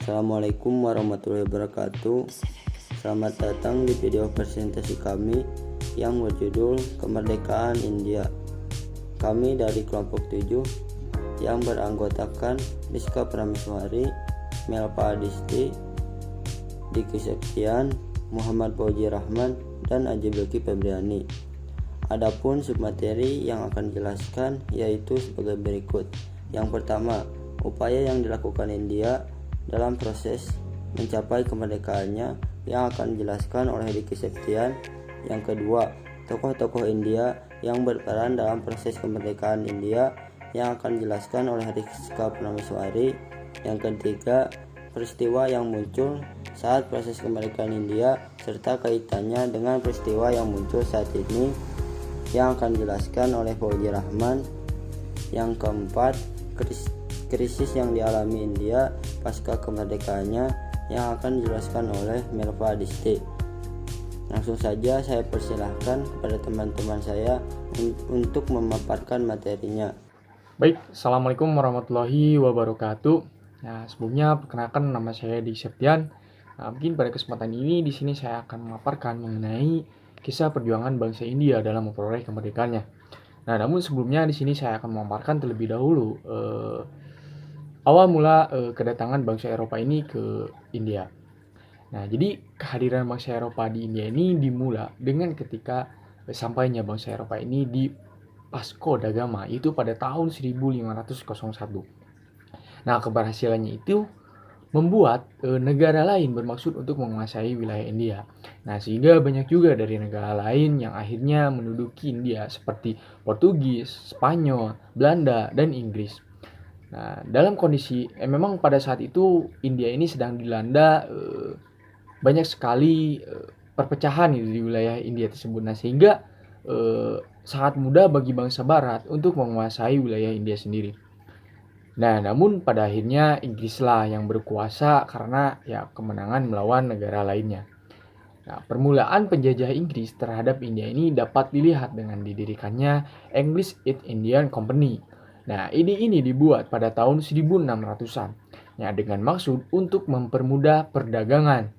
Assalamualaikum warahmatullahi wabarakatuh. Selamat datang di video presentasi kami yang berjudul Kemerdekaan India. Kami dari kelompok 7 yang beranggotakan Rizka Prameswari, Melva Adisti, Diki Septian, Muhammad Fauzi Rahman, dan Aji Beki Febriani. Adapun submateri yang akan dijelaskan yaitu sebagai berikut. Yang pertama, upaya yang dilakukan India dalam proses mencapai kemerdekaannya yang akan dijelaskan oleh Diki Septian. Yang kedua, tokoh-tokoh India yang berperan dalam proses kemerdekaan India yang akan dijelaskan oleh Rizka Prameswari. Yang ketiga, peristiwa yang muncul saat proses kemerdekaan India serta kaitannya dengan peristiwa yang muncul saat ini yang akan dijelaskan oleh Fauzi Rahman. Yang keempat, krisis yang dialami India pasca kemerdekaannya yang akan dijelaskan oleh Melva Adisti. Langsung saja saya persilahkan kepada teman-teman saya untuk memaparkan materinya. Baik, Assalamualaikum warahmatullahi wabarakatuh. Nah, sebelumnya perkenalkan nama saya Diki Septian. Nah, mungkin pada kesempatan ini di sini saya akan memaparkan mengenai kisah perjuangan bangsa India dalam memperoleh kemerdekaannya. Nah, namun sebelumnya di sini saya akan memaparkan terlebih dahulu awal mula kedatangan bangsa Eropa ini ke India. Nah, jadi kehadiran bangsa Eropa di India ini dimulai dengan ketika sampainya bangsa Eropa ini di Vasco da Gama, itu pada tahun 1501. Nah, keberhasilannya itu membuat negara lain bermaksud untuk menguasai wilayah India. Nah, sehingga banyak juga dari negara lain yang akhirnya menduduki India seperti Portugis, Spanyol, Belanda, dan Inggris. Nah, dalam kondisi memang pada saat itu India ini sedang dilanda banyak sekali perpecahan di wilayah India tersebut. Nah, sehingga sangat mudah bagi bangsa Barat untuk menguasai wilayah India sendiri. Nah, namun pada akhirnya Inggrislah yang berkuasa karena kemenangan melawan negara lainnya. Nah, permulaan penjajah Inggris terhadap India ini dapat dilihat dengan didirikannya English East India Company. Nah, ini dibuat pada tahun 1600-an. Ya, dengan maksud untuk mempermudah perdagangan.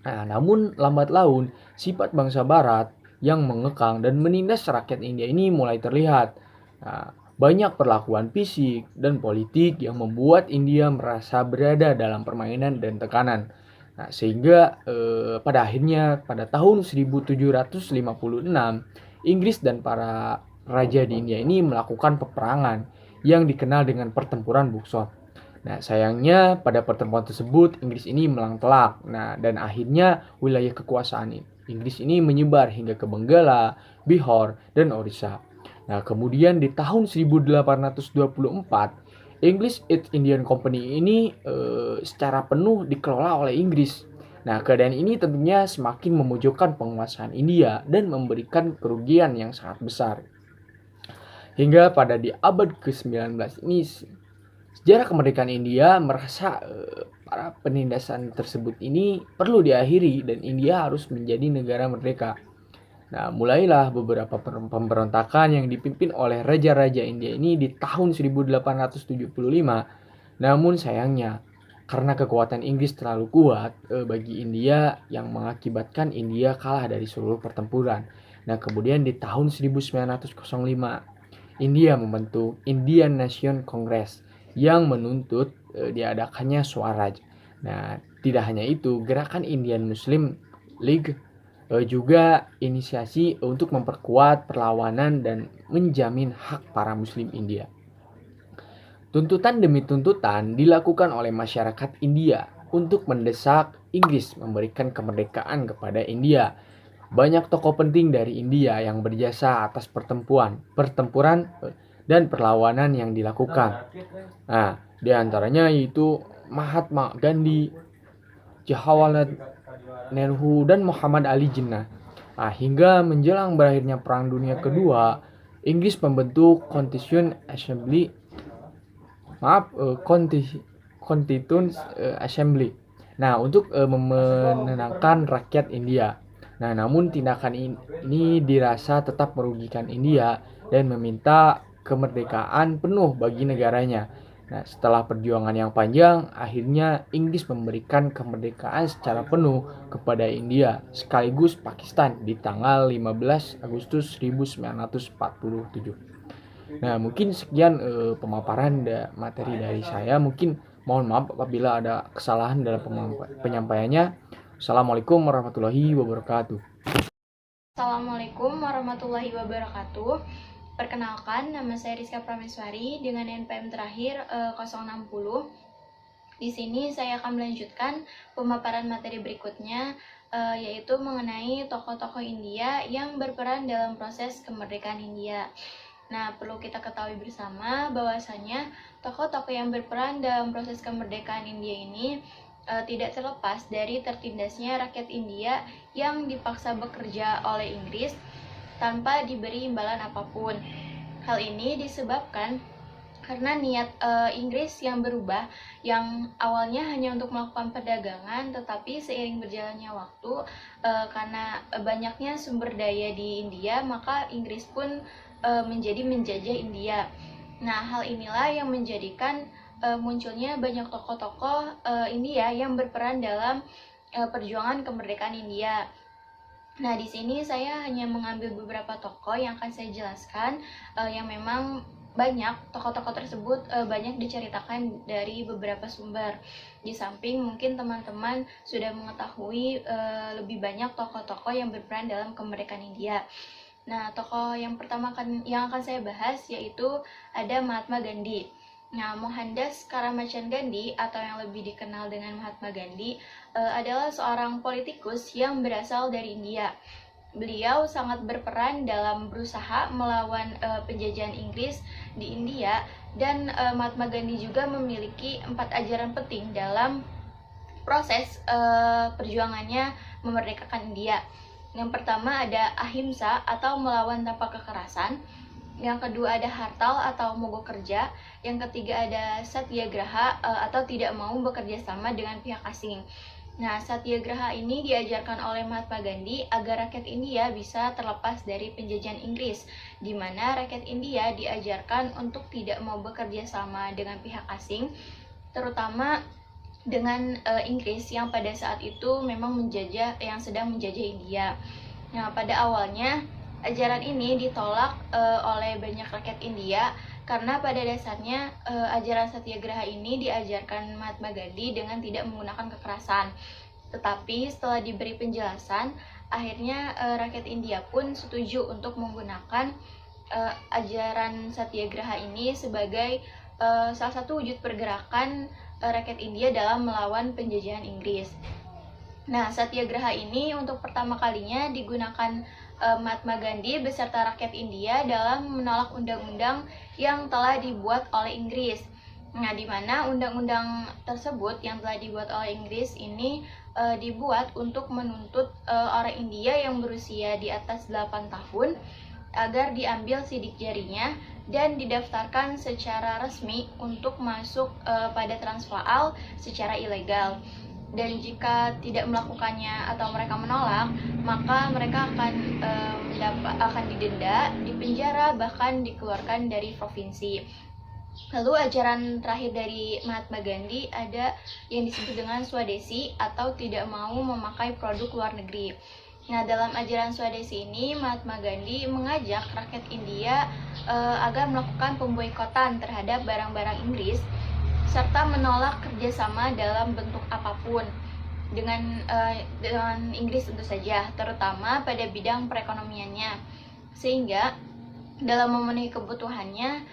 Nah, namun lambat laun sifat bangsa Barat yang mengekang dan menindas rakyat India ini mulai terlihat. Nah, banyak perlakuan fisik dan politik yang membuat India merasa berada dalam permainan dan tekanan. Nah, sehingga pada akhirnya pada tahun 1756 Inggris dan para raja di India ini melakukan peperangan yang dikenal dengan pertempuran Buxar. Nah, sayangnya pada pertempuran tersebut Inggris ini menang telak. Nah, dan akhirnya wilayah kekuasaan Inggris ini menyebar hingga ke Benggala, Bihor, dan Orissa. Nah, kemudian di tahun 1824 English East Indian Company ini secara penuh dikelola oleh Inggris. Nah, keadaan ini tentunya semakin memojokkan penguasaan India dan memberikan kerugian yang sangat besar. Hingga pada di abad ke-19 ini sejarah kemerdekaan India merasa para penindasan tersebut ini perlu diakhiri dan India harus menjadi negara merdeka. Nah, mulailah beberapa pemberontakan yang dipimpin oleh raja-raja India ini di tahun 1875. Namun sayangnya karena kekuatan Inggris terlalu kuat bagi India yang mengakibatkan India kalah dari seluruh pertempuran. Nah, kemudian di tahun 1905 India membentuk Indian National Congress yang menuntut diadakannya Swaraj. Nah, tidak hanya itu, gerakan Indian Muslim League juga inisiasi untuk memperkuat perlawanan dan menjamin hak para Muslim India. Tuntutan demi tuntutan dilakukan oleh masyarakat India untuk mendesak Inggris memberikan kemerdekaan kepada India. Banyak tokoh penting dari India yang berjasa atas pertempuran dan perlawanan yang dilakukan. Nah, di antaranya yaitu Mahatma Gandhi, Jawaharlal Nehru, dan Muhammad Ali Jinnah. Nah, hingga menjelang berakhirnya Perang Dunia Kedua, Inggris membentuk Constituent Assembly. Nah, untuk menenangkan rakyat India. Nah, namun tindakan ini dirasa tetap merugikan India dan meminta kemerdekaan penuh bagi negaranya. Nah, setelah perjuangan yang panjang, akhirnya Inggris memberikan kemerdekaan secara penuh kepada India sekaligus Pakistan di tanggal 15 Agustus 1947. Nah, mungkin sekian pemaparan materi dari saya. Mungkin mohon maaf apabila ada kesalahan dalam penyampaiannya. Assalamualaikum warahmatullahi wabarakatuh. Assalamualaikum warahmatullahi wabarakatuh. Perkenalkan, nama saya Rizka Prameswari dengan NPM terakhir 060. Di sini saya akan melanjutkan pemaparan materi berikutnya, yaitu mengenai tokoh-tokoh India yang berperan dalam proses kemerdekaan India. Nah, perlu kita ketahui bersama bahwasanya tokoh-tokoh yang berperan dalam proses kemerdekaan India ini tidak terlepas dari tertindasnya rakyat India yang dipaksa bekerja oleh Inggris tanpa diberi imbalan apapun. Hal ini disebabkan karena niat Inggris yang berubah, yang awalnya hanya untuk melakukan perdagangan, tetapi seiring berjalannya waktu, karena banyaknya sumber daya di India, maka Inggris pun menjadi menjajah India. Nah, hal inilah yang menjadikan munculnya banyak tokoh-tokoh India yang berperan dalam perjuangan kemerdekaan India. Nah, di sini saya hanya mengambil beberapa tokoh yang akan saya jelaskan, yang memang banyak tokoh-tokoh tersebut banyak diceritakan dari beberapa sumber. Di samping mungkin teman-teman sudah mengetahui lebih banyak tokoh-tokoh yang berperan dalam kemerdekaan India. Nah, tokoh yang pertama yang akan saya bahas yaitu ada Mahatma Gandhi. Nah, Mohandas Karamchand Gandhi atau yang lebih dikenal dengan Mahatma Gandhi adalah seorang politikus yang berasal dari India. Beliau sangat berperan dalam berusaha melawan penjajahan Inggris di India, dan Mahatma Gandhi juga memiliki 4 ajaran penting dalam proses perjuangannya memerdekakan India. Yang pertama ada ahimsa atau melawan tanpa kekerasan. Yang kedua ada hartal atau mogok kerja. Yang ketiga ada satyagraha atau tidak mau bekerja sama dengan pihak asing. Nah, satyagraha ini diajarkan oleh Mahatma Gandhi agar rakyat India bisa terlepas dari penjajahan Inggris, di mana rakyat India diajarkan untuk tidak mau bekerja sama dengan pihak asing, terutama dengan Inggris yang pada saat itu memang sedang menjajah India. Nah, pada awalnya ajaran ini ditolak oleh banyak rakyat India karena pada dasarnya ajaran satyagraha ini diajarkan Mahatma Gandhi dengan tidak menggunakan kekerasan. Tetapi setelah diberi penjelasan, akhirnya rakyat India pun setuju untuk menggunakan ajaran satyagraha ini sebagai salah satu wujud pergerakan rakyat India dalam melawan penjajahan Inggris. Nah, satyagraha ini untuk pertama kalinya digunakan Mahatma Gandhi beserta rakyat India dalam menolak undang-undang yang telah dibuat oleh Inggris. Nah, di mana undang-undang tersebut yang telah dibuat oleh Inggris ini dibuat untuk menuntut orang India yang berusia di atas 8 tahun agar diambil sidik jarinya dan didaftarkan secara resmi untuk masuk pada Transvaal secara ilegal. Dan jika tidak melakukannya atau mereka menolak, maka mereka akan didenda, dipenjara, bahkan dikeluarkan dari provinsi. Lalu ajaran terakhir dari Mahatma Gandhi ada yang disebut dengan Swadesi atau tidak mau memakai produk luar negeri. Nah, dalam ajaran Swadesi ini Mahatma Gandhi mengajak rakyat India agar melakukan pemboikotan terhadap barang-barang Inggris serta menolak kerjasama dalam bentuk apapun dengan Inggris tentu saja, terutama pada bidang perekonomiannya. Sehingga dalam memenuhi kebutuhannya,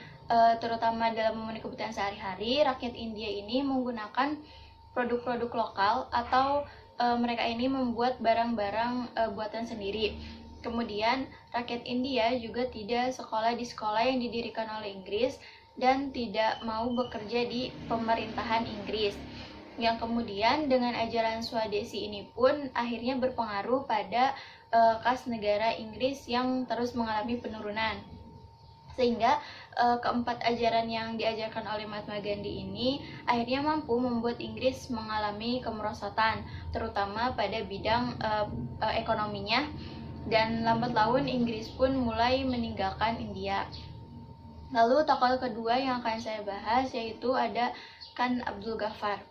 terutama dalam memenuhi kebutuhan sehari-hari, rakyat India ini menggunakan produk-produk lokal atau mereka ini membuat barang-barang buatan sendiri. Kemudian rakyat India juga tidak sekolah di sekolah yang didirikan oleh Inggris dan tidak mau bekerja di pemerintahan Inggris. Yang kemudian dengan ajaran Swadesi ini pun akhirnya berpengaruh pada kas negara Inggris yang terus mengalami penurunan. Sehingga keempat ajaran yang diajarkan oleh Mahatma Gandhi ini akhirnya mampu membuat Inggris mengalami kemerosotan, terutama pada bidang ekonominya, dan lambat laun Inggris pun mulai meninggalkan India. Lalu tokoh kedua yang akan saya bahas yaitu ada Khan Abdul Ghaffar.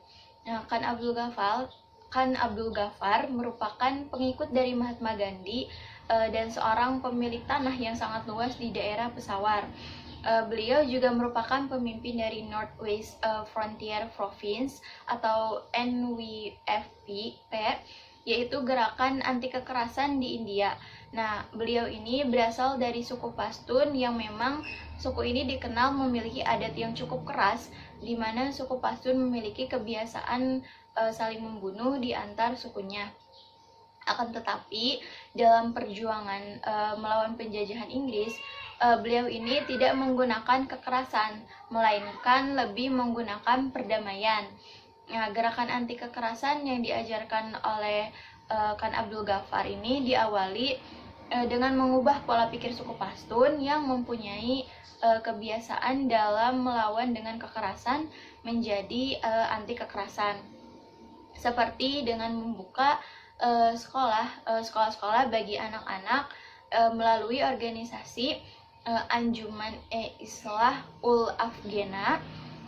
Nah, Khan Abdul Ghaffar merupakan pengikut dari Mahatma Gandhi dan seorang pemilik tanah yang sangat luas di daerah Peshawar. Beliau juga merupakan pemimpin dari Northwest Frontier Province atau NWFP, yaitu gerakan anti kekerasan di India. Nah, beliau ini berasal dari suku Pashtun yang memang suku ini dikenal memiliki adat yang cukup keras, di mana suku Pashtun memiliki kebiasaan saling membunuh di antar sukunya. Akan tetapi, dalam perjuangan melawan penjajahan Inggris, beliau ini tidak menggunakan kekerasan, melainkan lebih menggunakan perdamaian. Nah, gerakan anti kekerasan yang diajarkan oleh Khan Abdul Ghaffar ini diawali dengan mengubah pola pikir suku Pashtun yang mempunyai kebiasaan dalam melawan dengan kekerasan menjadi anti kekerasan, seperti dengan membuka sekolah-sekolah bagi anak-anak melalui organisasi Anjuman Islah ul Afghena,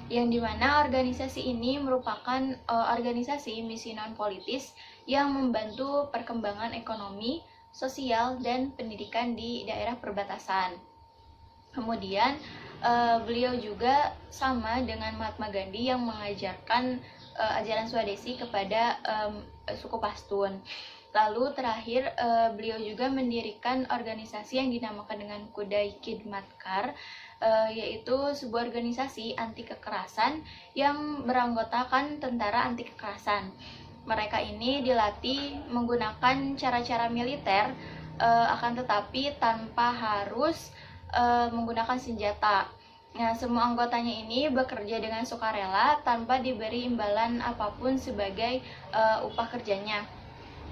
yang dimana organisasi ini merupakan organisasi misi non-politis yang membantu perkembangan ekonomi, sosial, dan pendidikan di daerah perbatasan. Kemudian beliau juga sama dengan Mahatma Gandhi yang mengajarkan ajaran Swadesi kepada suku Pashtun. Lalu terakhir beliau juga mendirikan organisasi yang dinamakan dengan Kudai Khidmatkar, yaitu sebuah organisasi anti kekerasan yang beranggotakan tentara anti kekerasan. Mereka ini dilatih menggunakan cara-cara militer, akan tetapi tanpa harus menggunakan senjata. Nah, semua anggotanya ini bekerja dengan sukarela tanpa diberi imbalan apapun sebagai upah kerjanya.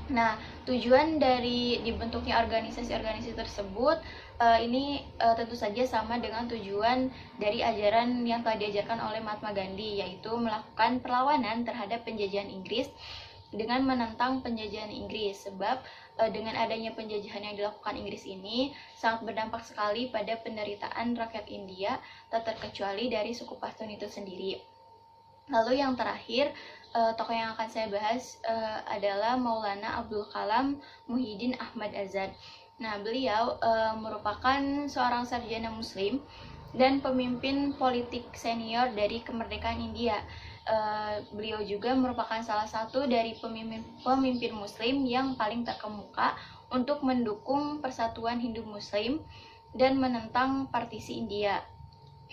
Nah, tujuan dari dibentuknya organisasi-organisasi tersebut ini tentu saja sama dengan tujuan dari ajaran yang telah diajarkan oleh Mahatma Gandhi, yaitu melakukan perlawanan terhadap penjajahan Inggris dengan menentang penjajahan Inggris. Sebab dengan adanya penjajahan yang dilakukan Inggris ini sangat berdampak sekali pada penderitaan rakyat India, tak terkecuali dari suku Pashtun itu sendiri. Lalu yang terakhir, tokoh yang akan saya bahas adalah Maulana Abdul Kalam Muhyiddin Ahmad Azad. Nah, beliau merupakan seorang sarjana muslim dan pemimpin politik senior dari kemerdekaan India. Beliau juga merupakan salah satu dari pemimpin muslim yang paling terkemuka untuk mendukung persatuan Hindu-Muslim dan menentang partisi India.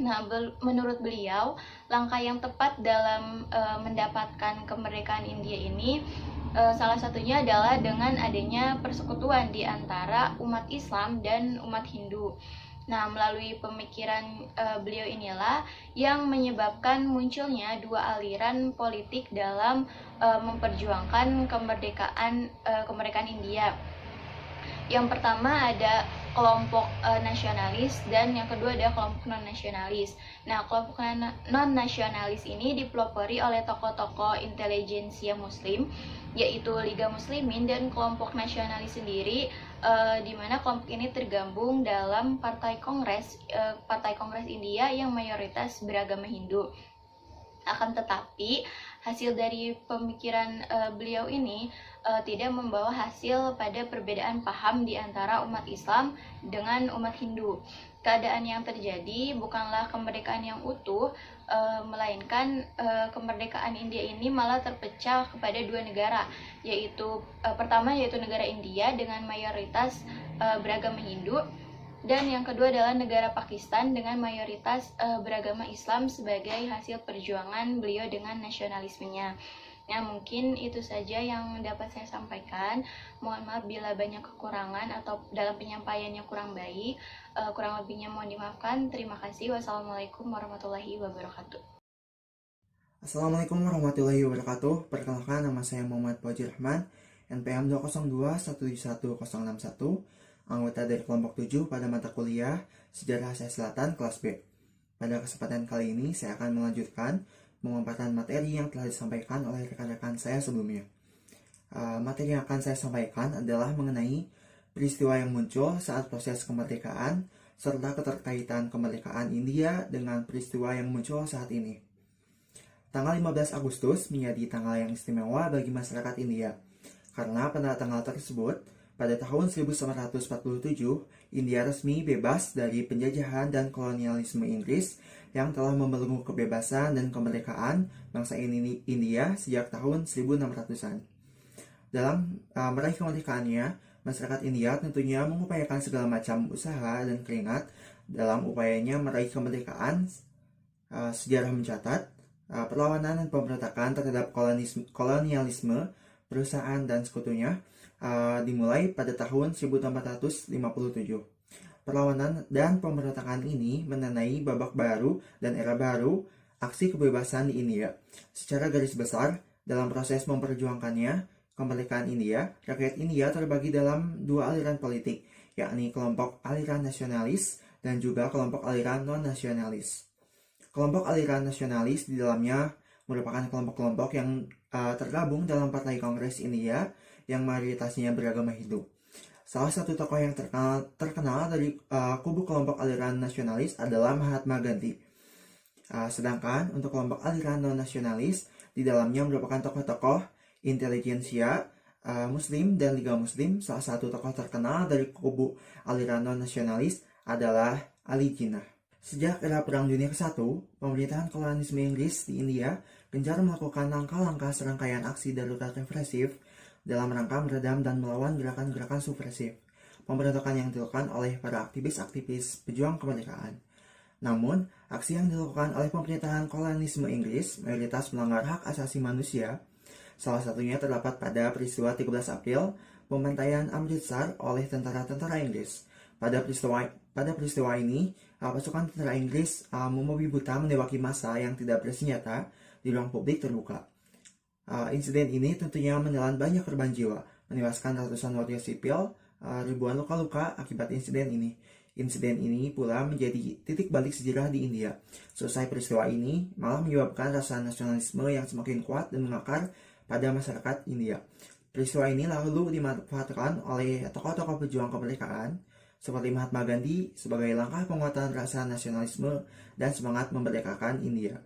Nah, menurut beliau, langkah yang tepat dalam mendapatkan kemerdekaan India ini salah satunya adalah dengan adanya persekutuan di antara umat Islam dan umat Hindu. Nah, melalui pemikiran beliau inilah yang menyebabkan munculnya dua aliran politik dalam memperjuangkan kemerdekaan India. Yang pertama ada kelompok nasionalis dan yang kedua ada kelompok non-nasionalis. Nah, kelompok non-nasionalis ini dipelopori oleh tokoh-tokoh intelijensia muslim, yaitu Liga Muslimin, dan kelompok nasionalis sendiri di mana kelompok ini tergabung dalam Partai Kongres India yang mayoritas beragama Hindu. Akan tetapi, hasil dari pemikiran beliau ini tidak membawa hasil pada perbedaan paham di antara umat Islam dengan umat Hindu. Keadaan yang terjadi bukanlah kemerdekaan yang utuh, melainkan kemerdekaan India ini malah terpecah kepada dua negara, yaitu pertama yaitu negara India dengan mayoritas beragama Hindu, dan yang kedua adalah negara Pakistan dengan mayoritas beragama Islam sebagai hasil perjuangan beliau dengan nasionalismenya. Ya, mungkin itu saja yang dapat saya sampaikan. Mohon maaf bila banyak kekurangan atau dalam penyampaiannya kurang baik. Kurang lebihnya mohon dimaafkan. Terima kasih. Wassalamualaikum warahmatullahi wabarakatuh. Assalamualaikum warahmatullahi wabarakatuh. Perkenalkan, nama saya Muhammad Fauzi Rahman, NPM 202-171-061, anggota dari kelompok 7 pada mata kuliah Sejarah Asia Selatan kelas B. Pada kesempatan kali ini saya akan melanjutkan pemaparan materi yang telah disampaikan oleh rekan-rekan saya sebelumnya. Materi yang akan saya sampaikan adalah mengenai peristiwa yang muncul saat proses kemerdekaan serta keterkaitan kemerdekaan India dengan peristiwa yang muncul saat ini. Tanggal 15 Agustus menjadi tanggal yang istimewa bagi masyarakat India, karena pada tanggal tersebut, pada tahun 1947, India resmi bebas dari penjajahan dan kolonialisme Inggris yang telah membelenggu kebebasan dan kemerdekaan bangsa India sejak tahun 1600-an. Dalam meraih kemerdekaannya, masyarakat India tentunya mengupayakan segala macam usaha dan keringat dalam upayanya meraih kemerdekaan. Sejarah mencatat, perlawanan dan pemberontakan terhadap kolonialisme, perusahaan dan sekutunya dimulai pada tahun 1857. Perlawanan dan pemberontakan ini menandai babak baru dan era baru aksi kebebasan di India. Secara garis besar, dalam proses memperjuangkannya kemerdekaan India, rakyat India terbagi dalam dua aliran politik, yakni kelompok aliran nasionalis dan juga kelompok aliran non-nasionalis. Kelompok aliran nasionalis di dalamnya merupakan kelompok-kelompok yang tergabung dalam Partai Kongres India yang mayoritasnya beragama Hindu. Salah satu tokoh yang terkenal dari kubu kelompok aliran nasionalis adalah Mahatma Gandhi. Sedangkan untuk kelompok aliran non-nasionalis, di dalamnya merupakan tokoh-tokoh intelijensia Muslim dan Liga Muslim. Salah satu tokoh terkenal dari kubu aliran non-nasionalis adalah Ali Jinnah. Sejak era Perang Dunia ke-1, pemerintahan kolonialisme Inggris di India gencar melakukan langkah-langkah serangkaian aksi darurat represif dalam rangka meredam dan melawan gerakan-gerakan subversif pemberontakan yang dilakukan oleh para aktivis-aktivis pejuang kemerdekaan. Namun, aksi yang dilakukan oleh pemerintahan kolonialisme Inggris mayoritas melanggar hak asasi manusia. Salah satunya terdapat pada peristiwa 13 April, pembantaian Amritsar oleh tentara-tentara Inggris. Pada peristiwa ini, pasukan tentara Inggris membabi buta menembaki massa yang tidak bersenjata di ruang publik terbuka. Insiden ini tentunya menelan banyak korban jiwa, menewaskan ratusan warga sipil, ribuan luka-luka akibat insiden ini. Insiden ini pula menjadi titik balik sejarah di India. Selesai peristiwa ini malah menyebabkan rasa nasionalisme yang semakin kuat dan mengakar pada masyarakat India. Peristiwa ini lalu dimanfaatkan oleh tokoh-tokoh pejuang kemerdekaan seperti Mahatma Gandhi sebagai langkah penguatan rasa nasionalisme dan semangat memerdekakan India.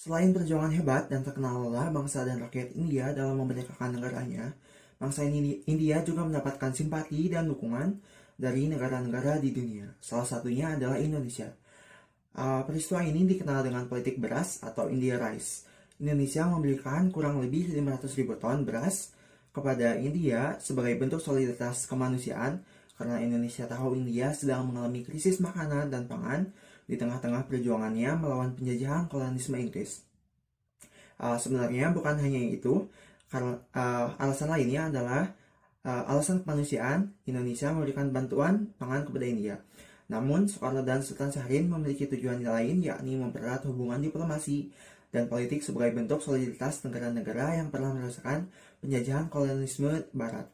Selain perjuangan hebat dan terkenal lelah bangsa dan rakyat India dalam memerdekakan negaranya, bangsa India juga mendapatkan simpati dan dukungan dari negara-negara di dunia. Salah satunya adalah Indonesia. Peristiwa ini dikenal dengan politik beras atau India Rice. Indonesia memberikan kurang lebih 500.000 ton beras kepada India sebagai bentuk solidaritas kemanusiaan karena Indonesia tahu India sedang mengalami krisis makanan dan pangan di tengah-tengah perjuangannya melawan penjajahan kolonialisme Inggris. Sebenarnya bukan hanya itu, karena alasan lainnya adalah alasan kemanusiaan. Indonesia memberikan bantuan pangan kepada India. Namun, Soekarno dan Sultan Syahrir memiliki tujuan lain, yakni mempererat hubungan diplomasi dan politik sebagai bentuk solidaritas negara-negara yang pernah merasakan penjajahan kolonialisme Barat.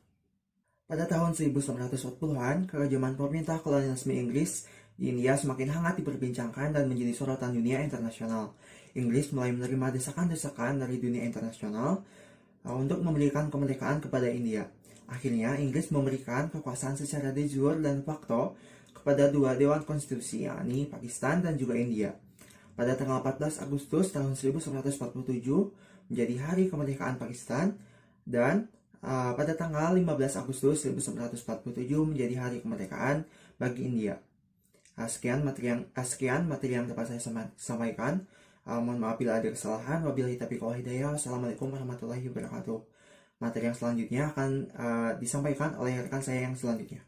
Pada tahun 1940-an, kerajaman pemerintah kolonialisme Inggris di India semakin hangat diperbincangkan dan menjadi sorotan dunia internasional. Inggris mulai menerima desakan-desakan dari dunia internasional untuk memberikan kemerdekaan kepada India. Akhirnya, Inggris memberikan kekuasaan secara de jure dan facto kepada dua dewan konstitusi, yakni Pakistan dan juga India. Pada tanggal 14 Agustus tahun 1947 menjadi hari kemerdekaan Pakistan dan pada tanggal 15 Agustus 1947 menjadi hari kemerdekaan bagi India. Sekian materi yang dapat saya sampaikan. Mohon maaf bila ada kesalahan. Wabillahi taufiq wal hidayah. Assalamualaikum warahmatullahi wabarakatuh. Materi yang selanjutnya akan disampaikan oleh rekan saya yang selanjutnya.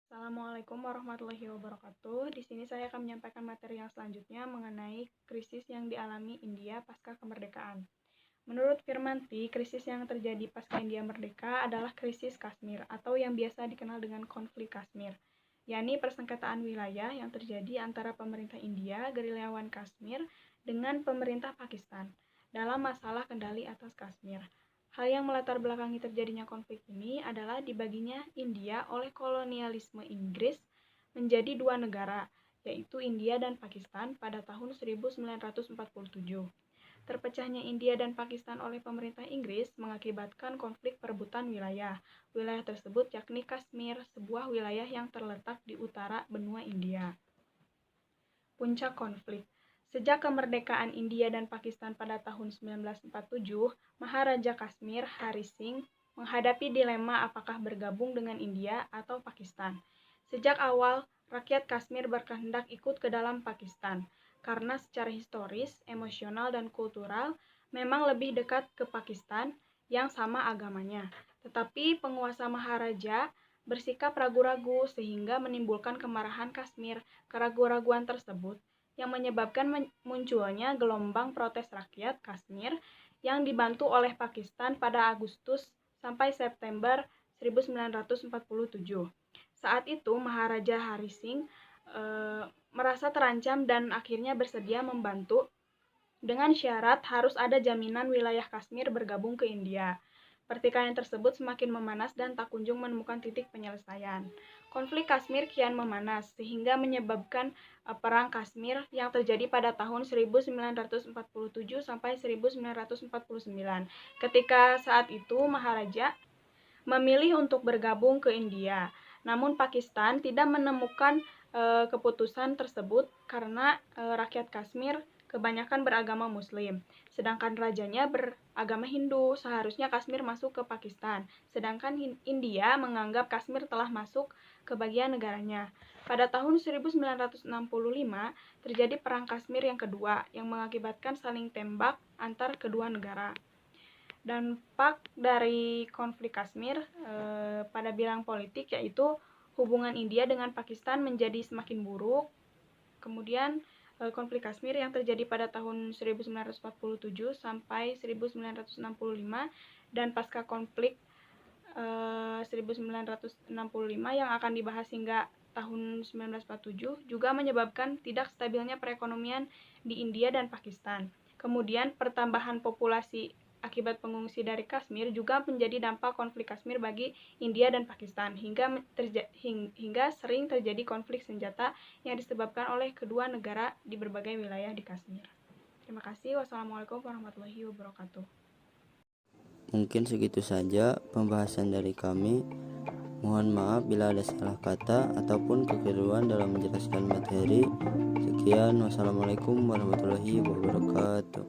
Assalamualaikum warahmatullahi wabarakatuh. Di sini saya akan menyampaikan materi yang selanjutnya mengenai krisis yang dialami India pasca kemerdekaan. Menurut Firmanti, krisis yang terjadi pasca India merdeka adalah krisis Kashmir atau yang biasa dikenal dengan konflik Kashmir, yakni persengketaan wilayah yang terjadi antara pemerintah India, gerilyawan Kashmir, dengan pemerintah Pakistan dalam masalah kendali atas Kashmir. Hal yang melatar belakangi terjadinya konflik ini adalah dibaginya India oleh kolonialisme Inggris menjadi dua negara, yaitu India dan Pakistan pada tahun 1947. Terpecahnya India dan Pakistan oleh pemerintah Inggris mengakibatkan konflik perebutan wilayah. Wilayah tersebut yakni Kashmir, sebuah wilayah yang terletak di utara benua India. Puncak konflik. Sejak kemerdekaan India dan Pakistan pada tahun 1947, Maharaja Kashmir, Hari Singh, menghadapi dilema apakah bergabung dengan India atau Pakistan. Sejak awal, rakyat Kashmir berkehendak ikut ke dalam Pakistan, karena secara historis, emosional, dan kultural memang lebih dekat ke Pakistan yang sama agamanya. Tetapi penguasa Maharaja bersikap ragu-ragu sehingga menimbulkan kemarahan Kashmir. Keraguan-raguan tersebut yang menyebabkan munculnya gelombang protes rakyat Kashmir yang dibantu oleh Pakistan pada Agustus sampai September 1947. Saat itu Maharaja Hari Singh merasa terancam dan akhirnya bersedia membantu dengan syarat harus ada jaminan wilayah Kashmir bergabung ke India. Pertikaian tersebut semakin memanas dan tak kunjung menemukan titik penyelesaian. Konflik Kashmir kian memanas sehingga menyebabkan perang Kashmir yang terjadi pada tahun 1947 sampai 1949. Ketika saat itu Maharaja memilih untuk bergabung ke India. Namun Pakistan tidak menemukan keputusan tersebut karena rakyat Kashmir kebanyakan beragama Muslim, sedangkan rajanya beragama Hindu. Seharusnya Kashmir masuk ke Pakistan, sedangkan India menganggap Kashmir telah masuk ke bagian negaranya. Pada tahun 1965 terjadi perang Kashmir yang kedua yang mengakibatkan saling tembak antar kedua negara. Dampak dari konflik Kashmir pada bidang politik yaitu hubungan India dengan Pakistan menjadi semakin buruk. Kemudian konflik Kashmir yang terjadi pada tahun 1947 sampai 1965 dan pasca konflik 1965 yang akan dibahas hingga tahun 1947 juga menyebabkan tidak stabilnya perekonomian di India dan Pakistan. Kemudian pertambahan populasi akibat pengungsi dari Kashmir juga menjadi dampak konflik Kashmir bagi India dan Pakistan hingga sering terjadi konflik senjata yang disebabkan oleh kedua negara di berbagai wilayah di Kashmir. Terima kasih. Wassalamualaikum warahmatullahi wabarakatuh. Mungkin segitu saja pembahasan dari kami. Mohon maaf bila ada salah kata ataupun kekeliruan dalam menjelaskan materi. Sekian, wassalamualaikum warahmatullahi wabarakatuh.